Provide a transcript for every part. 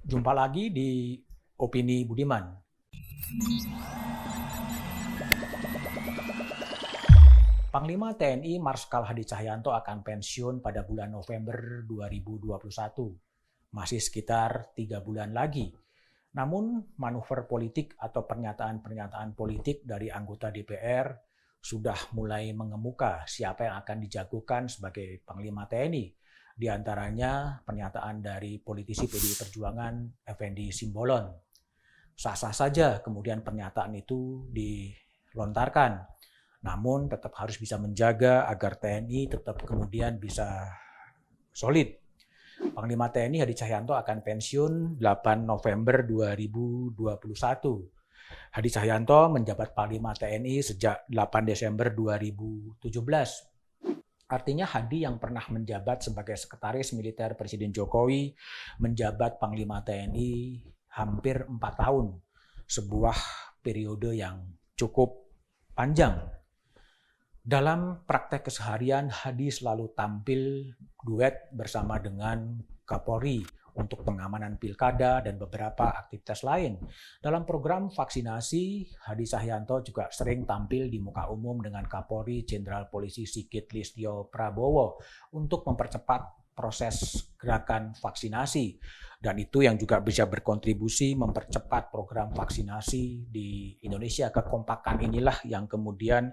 Jumpa lagi di Opini Budiman. Panglima TNI Marskal Hadi Cahyanto akan pensiun pada bulan November 2021. Masih sekitar 3 bulan lagi. Namun manuver politik atau pernyataan-pernyataan politik dari anggota DPR sudah mulai mengemuka siapa yang akan dijagokan sebagai Panglima TNI. Di antaranya pernyataan dari politisi PDI Perjuangan Effendi Simbolon. Sah-sah saja kemudian pernyataan itu dilontarkan, namun tetap harus bisa menjaga agar TNI tetap kemudian bisa solid. Panglima TNI Hadi Cahyanto akan pensiun 8 November 2021. Hadi Cahyanto menjabat Panglima TNI sejak 8 Desember 2017. Artinya Hadi yang pernah menjabat sebagai Sekretaris Militer Presiden Jokowi menjabat Panglima TNI hampir 4 tahun. Sebuah periode yang cukup panjang. Dalam praktek keseharian, Hadi selalu tampil duet bersama dengan Kapolri untuk pengamanan pilkada dan beberapa aktivitas lain. Dalam program vaksinasi, Hadi Cahyanto juga sering tampil di muka umum dengan Kapolri Jenderal Polisi Sigit Listio Prabowo untuk mempercepat proses gerakan vaksinasi. Dan itu yang juga bisa berkontribusi mempercepat program vaksinasi di Indonesia. Kekompakan inilah yang kemudian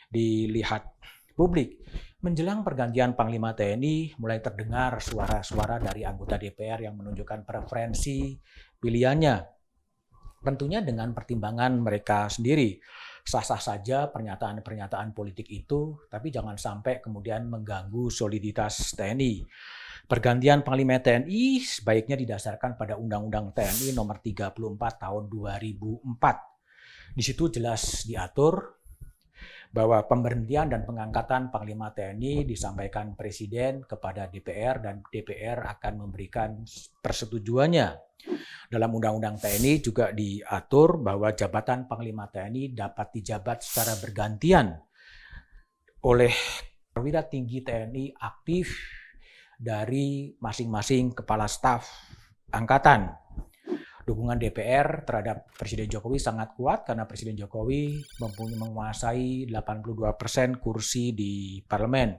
dilihat publik. Menjelang pergantian Panglima TNI, mulai terdengar suara-suara dari anggota DPR yang menunjukkan preferensi pilihannya. Tentunya dengan pertimbangan mereka sendiri. Sah-sah saja pernyataan-pernyataan politik itu, tapi jangan sampai kemudian mengganggu soliditas TNI. Pergantian Panglima TNI sebaiknya didasarkan pada Undang-Undang TNI Nomor 34 Tahun 2004. Di situ jelas diatur bahwa pemberhentian dan pengangkatan Panglima TNI disampaikan Presiden kepada DPR dan DPR akan memberikan persetujuannya. Dalam Undang-Undang TNI juga diatur bahwa jabatan Panglima TNI dapat dijabat secara bergantian oleh perwira tinggi TNI aktif dari masing-masing kepala staf angkatan. Dukungan DPR terhadap Presiden Jokowi sangat kuat karena Presiden Jokowi menguasai 82% kursi di parlemen.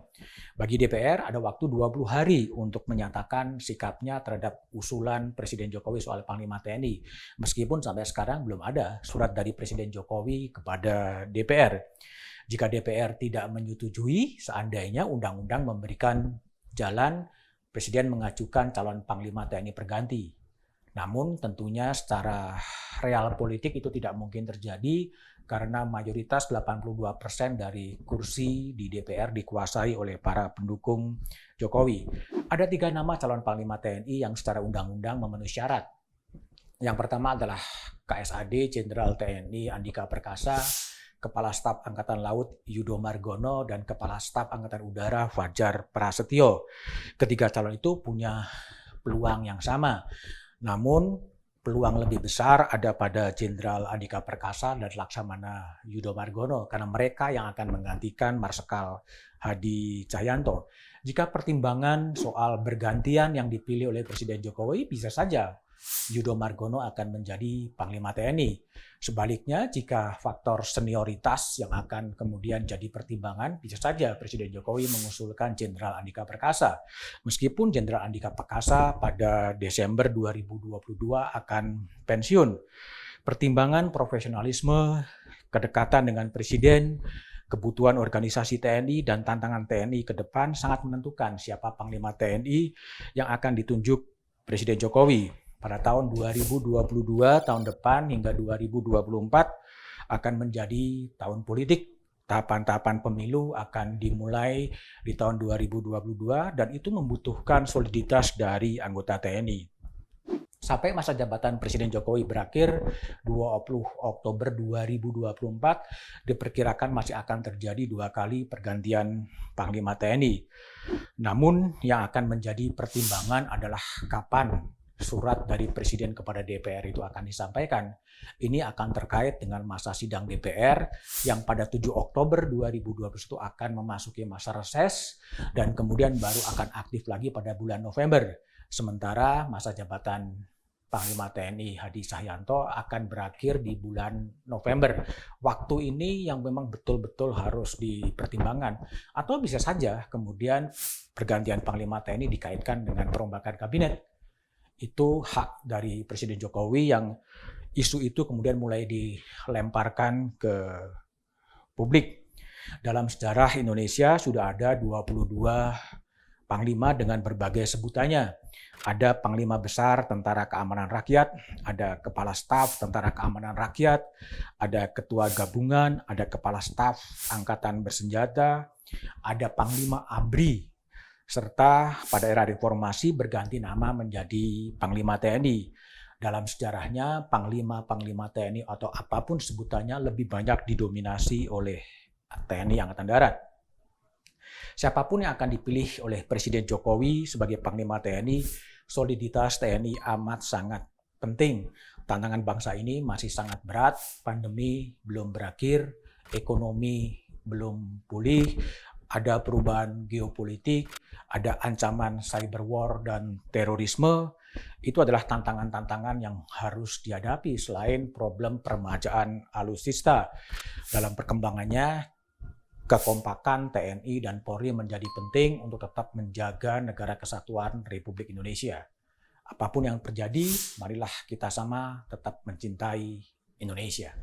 Bagi DPR ada waktu 20 hari untuk menyatakan sikapnya terhadap usulan Presiden Jokowi soal Panglima TNI. Meskipun sampai sekarang belum ada surat dari Presiden Jokowi kepada DPR. Jika DPR tidak menyetujui, seandainya undang-undang memberikan jalan, Presiden mengajukan calon Panglima TNI perganti. Namun tentunya secara real politik itu tidak mungkin terjadi karena mayoritas 82% dari kursi di DPR dikuasai oleh para pendukung Jokowi. Ada 3 nama calon Panglima TNI yang secara undang-undang memenuhi syarat. Yang pertama adalah KSAD Jenderal TNI Andika Perkasa, Kepala Staf Angkatan Laut Yudo Margono, dan Kepala Staf Angkatan Udara Fajar Prasetyo. Ketiga calon itu punya peluang yang sama. Namun peluang lebih besar ada pada Jenderal Andika Perkasa dan Laksamana Yudo Margono karena mereka yang akan menggantikan Marskal Hadi Cahyanto. Jika pertimbangan soal bergantian yang dipilih oleh Presiden Jokowi, bisa saja Yudo Margono akan menjadi Panglima TNI. Sebaliknya, jika faktor senioritas yang akan kemudian jadi pertimbangan, bisa saja Presiden Jokowi mengusulkan Jenderal Andika Perkasa. Meskipun Jenderal Andika Perkasa pada Desember 2022 akan pensiun. Pertimbangan profesionalisme, kedekatan dengan Presiden, kebutuhan organisasi TNI, dan tantangan TNI ke depan sangat menentukan siapa Panglima TNI yang akan ditunjuk Presiden Jokowi. Pada tahun 2022, tahun depan hingga 2024 akan menjadi tahun politik. Tahapan-tahapan pemilu akan dimulai di tahun 2022 dan itu membutuhkan soliditas dari anggota TNI. Sampai masa jabatan Presiden Jokowi berakhir 20 Oktober 2024, diperkirakan masih akan terjadi 2 kali pergantian Panglima TNI. Namun yang akan menjadi pertimbangan adalah kapan surat dari Presiden kepada DPR itu akan disampaikan. Ini akan terkait dengan masa sidang DPR yang pada 7 Oktober 2021 akan memasuki masa reses dan kemudian baru akan aktif lagi pada bulan November. Sementara masa jabatan Panglima TNI Hadi Cahyanto akan berakhir di bulan November. Waktu ini yang memang betul-betul harus dipertimbangkan. Atau bisa saja kemudian pergantian Panglima TNI dikaitkan dengan perombakan kabinet. Itu hak dari Presiden Jokowi yang isu itu kemudian mulai dilemparkan ke publik. Dalam sejarah Indonesia sudah ada 22 Panglima dengan berbagai sebutannya. Ada Panglima Besar Tentara Keamanan Rakyat, ada Kepala Staf Tentara Keamanan Rakyat, ada Ketua Gabungan, ada Kepala Staf Angkatan Bersenjata, ada Panglima ABRI, serta pada era reformasi berganti nama menjadi Panglima TNI. Dalam sejarahnya, Panglima-Panglima TNI atau apapun sebutannya lebih banyak didominasi oleh TNI Angkatan Darat. Siapapun yang akan dipilih oleh Presiden Jokowi sebagai Panglima TNI, soliditas TNI amat sangat penting. Tantangan bangsa ini masih sangat berat, pandemi belum berakhir, ekonomi belum pulih, ada perubahan geopolitik, ada ancaman cyber war dan terorisme. Itu adalah tantangan-tantangan yang harus dihadapi selain problem permajaan alutsista. Dalam perkembangannya, kekompakan TNI dan Polri menjadi penting untuk tetap menjaga negara kesatuan Republik Indonesia. Apapun yang terjadi, marilah kita sama tetap mencintai Indonesia.